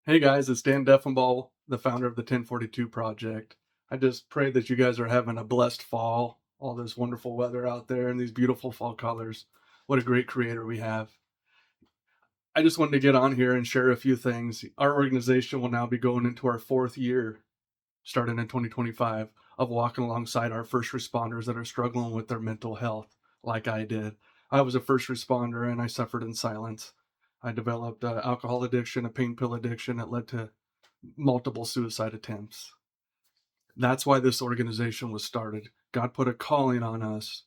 Hey guys, it's Dan Deffenbaugh, the founder of the 1042 Project. I just pray that you guys are having a blessed fall, all this wonderful weather out there and these beautiful fall colors. What a great creator we have. I just wanted to get on here and share a few things. Our organization will now be going into our fourth year, starting in 2025, of walking alongside our first responders that are struggling with their mental health, like I did. I was a first responder and I suffered in silence. I developed alcohol addiction, a pain pill addiction that led to multiple suicide attempts. That's why this organization was started. God put a calling on us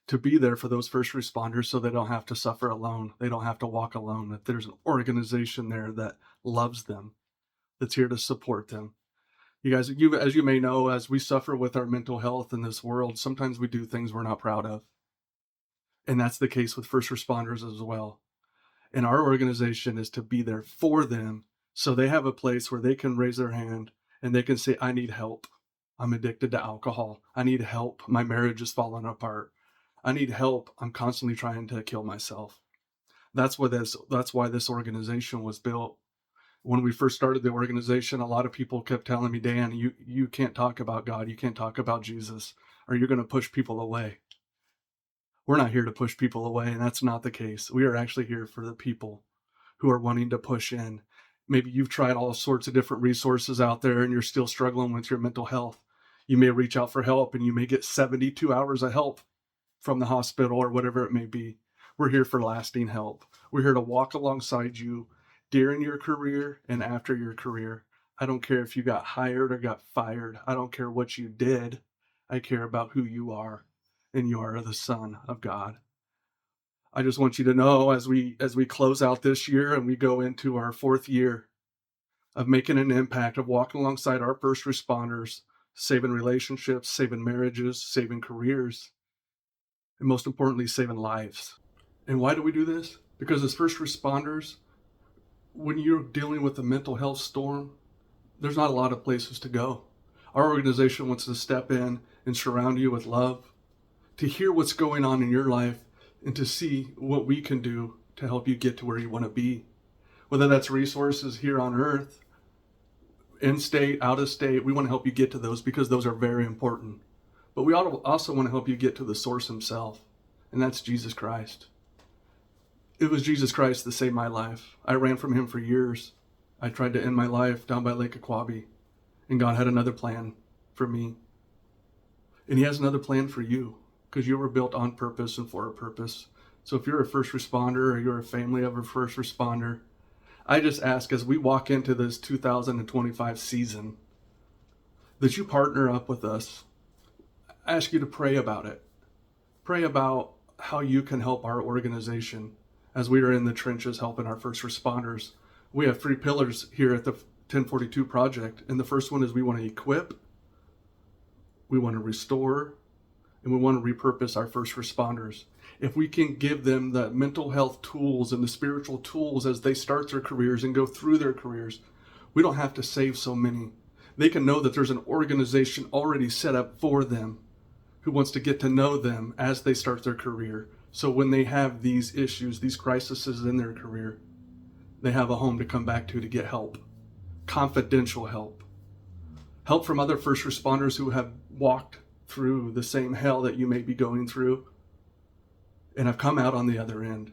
to be there for those first responders so they don't have to suffer alone. They don't have to walk alone. That there's an organization there that loves them, that's here to support them. You guys, as you may know, as we suffer with our mental health in this world, sometimes we do things we're not proud of. And that's the case with first responders as well. And our organization is to be there for them so they have a place where they can raise their hand and they can say, I need help. I'm addicted to alcohol. I need help. My marriage is falling apart. I need help. I'm constantly trying to kill myself. That's why this organization was built. When we first started the organization, a lot of people kept telling me, Dan, you can't talk about God, you can't talk about Jesus, or you're going to push people away. We're not here to push people away, and that's not the case. We are actually here for the people who are wanting to push in. Maybe you've tried all sorts of different resources out there and you're still struggling with your mental health. You may reach out for help and you may get 72 hours of help from the hospital or whatever it may be. We're here for lasting help. We're here to walk alongside you during your career and after your career. I don't care if you got hired or got fired. I don't care what you did. I care about who you are, and you are the Son of God. I just want you to know as we close out this year and we go into our fourth year of making an impact, of walking alongside our first responders, saving relationships, saving marriages, saving careers, and most importantly, saving lives. And why do we do this? Because as first responders, when you're dealing with a mental health storm, there's not a lot of places to go. Our organization wants to step in and surround you with love, to hear what's going on in your life, and to see what we can do to help you get to where you want to be. Whether that's resources here on earth, in state, out of state, we want to help you get to those because those are very important. But we also want to help you get to the source himself, and that's Jesus Christ. It was Jesus Christ that saved my life. I ran from him for years. I tried to end my life down by Lake Aquabi, and God had another plan for me. And he has another plan for you because you were built on purpose and for a purpose. So if you're a first responder or you're a family of a first responder, I just ask as we walk into this 2025 season that you partner up with us. I ask you to pray about it. Pray about how you can help our organization as we are in the trenches helping our first responders. We have three pillars here at the 1042 Project, and the first one is we want to equip, we want to restore, and we want to repurpose our first responders. If we can give them the mental health tools and the spiritual tools as they start their careers and go through their careers, we don't have to save so many. They can know that there's an organization already set up for them who wants to get to know them as they start their career. So when they have these issues, these crises in their career, they have a home to come back to get help, confidential help, help from other first responders who have walked through the same hell that you may be going through and have come out on the other end.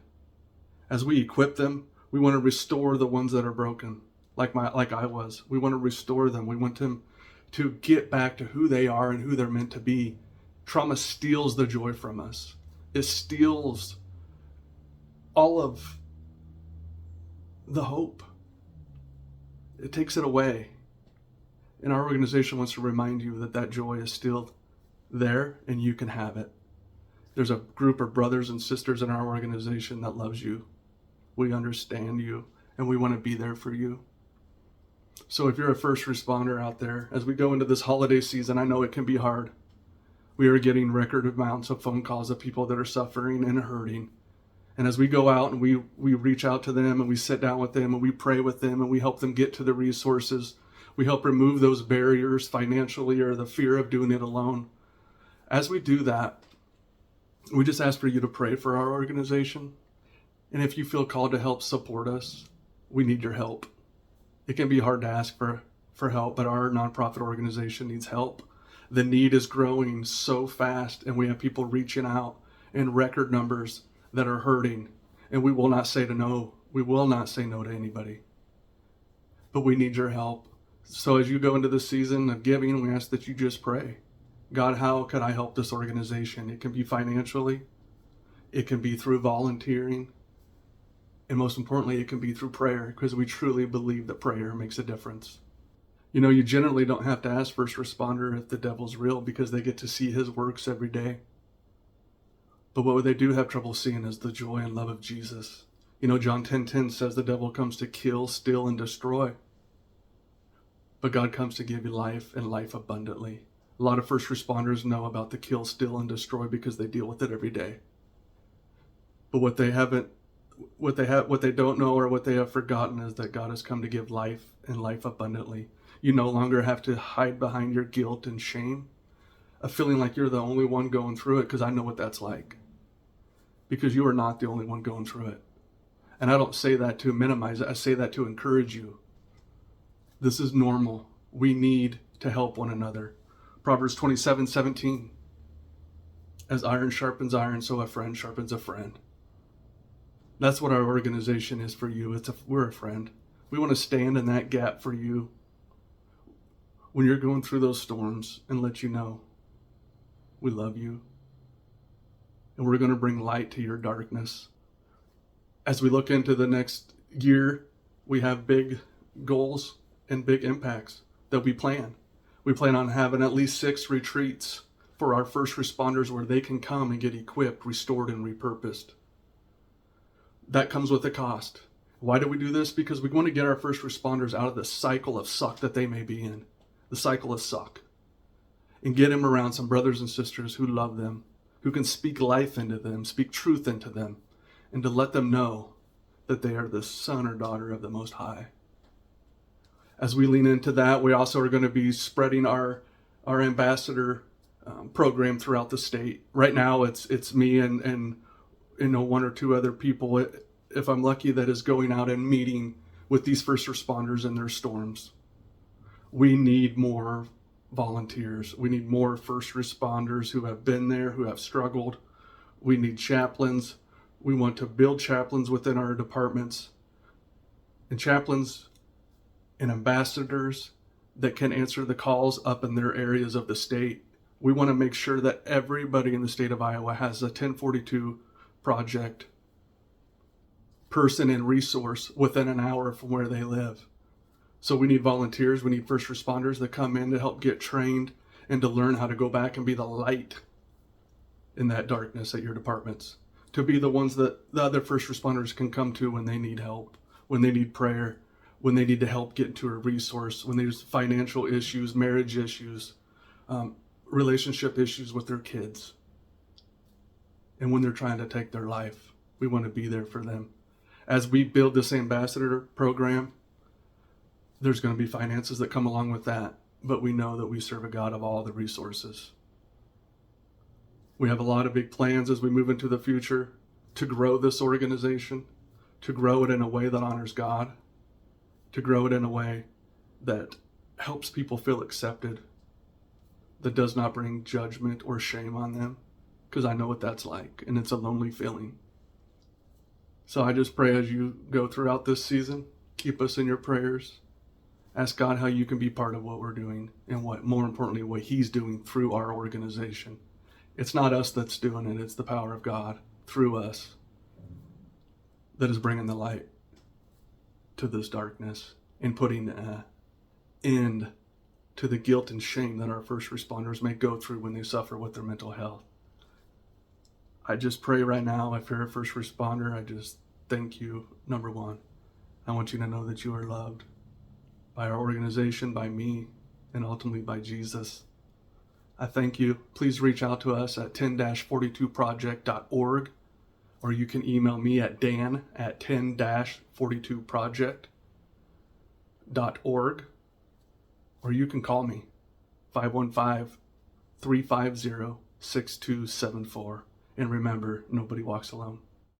As we equip them, we want to restore the ones that are broken, like I was. We want to restore them. We want them to get back to who they are and who they're meant to be. Trauma steals the joy from us. It steals all of the hope. It takes it away. And our organization wants to remind you that that joy is still there and you can have it. There's a group of brothers and sisters in our organization that loves you. We understand you and we want to be there for you. So if you're a first responder out there, as we go into this holiday season, I know it can be hard. We are getting record amounts of phone calls of people that are suffering and hurting. And as we go out and we reach out to them and we sit down with them and we pray with them and we help them get to the resources, we help remove those barriers financially or the fear of doing it alone. As we do that, we just ask for you to pray for our organization. And if you feel called to help support us, we need your help. It can be hard to ask for help, but our nonprofit organization needs help. The need is growing so fast, and we have people reaching out in record numbers that are hurting, and we will not say no. We will not say no to anybody. But we need your help. So as you go into the season of giving, we ask that you just pray. God, how can I help this organization? It can be financially. It can be through volunteering. And most importantly, it can be through prayer, because we truly believe that prayer makes a difference. You know, you generally don't have to ask first responder if the devil's real, because they get to see his works every day. But what they do have trouble seeing is the joy and love of Jesus. You know, John 10:10 says the devil comes to kill, steal, and destroy. But God comes to give you life, and life abundantly. A lot of first responders know about the kill, steal, and destroy because they deal with it every day. But what they don't know, or what they have forgotten, is that God has come to give life, and life abundantly. You no longer have to hide behind your guilt and shame of feeling like you're the only one going through it, because I know what that's like. Because you are not the only one going through it. And I don't say that to minimize it. I say that to encourage you. This is normal. We need to help one another. Proverbs 27:17. As iron sharpens iron, so a friend sharpens a friend. That's what our organization is for you. We're a friend. We want to stand in that gap for you when you're going through those storms, and let you know we love you. And we're going to bring light to your darkness. As we look into the next year, we have big goals and big impacts that we plan. We plan on having at least 6 retreats for our first responders, where they can come and get equipped, restored, and repurposed. That comes with a cost. Why do we do this? Because we want to get our first responders out of the cycle of suck that they may be in. The cycle of suck. And get them around some brothers and sisters who love them, who can speak life into them, speak truth into them, and to let them know that they are the son or daughter of the Most High. As we lean into that, we also are going to be spreading our ambassador program throughout the state. Right now, it's me and 1 or 2 other people, if I'm lucky, that is going out and meeting with these first responders in their storms. We need more volunteers. We need more first responders who have been there, who have struggled. We need chaplains. We want to build chaplains within our departments, and chaplains and ambassadors that can answer the calls up in their areas of the state. We want to make sure that everybody in the state of Iowa has a 1042 project person and resource within an hour from where they live. So we need volunteers. We need first responders that come in to help get trained and to learn how to go back and be the light in that darkness at your departments. To be the ones that the other first responders can come to when they need help, when they need prayer, when they need to help get to a resource, when there's financial issues, marriage issues, relationship issues with their kids. And when they're trying to take their life, we want to be there for them. As we build this ambassador program, there's going to be finances that come along with that, but we know that we serve a God of all the resources. We have a lot of big plans as we move into the future to grow this organization, to grow it in a way that honors God, to grow it in a way that helps people feel accepted, that does not bring judgment or shame on them, because I know what that's like, and it's a lonely feeling. So I just pray as you go throughout this season, keep us in your prayers. Ask God how you can be part of what we're doing, and what, more importantly, what He's doing through our organization. It's not us that's doing it. It's the power of God through us that is bringing the light to this darkness and putting an end to the guilt and shame that our first responders may go through when they suffer with their mental health. I just pray right now, if you're a first responder, I just thank you, number one. I want you to know that you are loved by our organization, by me, and ultimately by Jesus. I thank you. Please reach out to us at 10-42project.org, or you can email me at dan@10-42project.org, or you can call me 515-350-6274. And remember, nobody walks alone.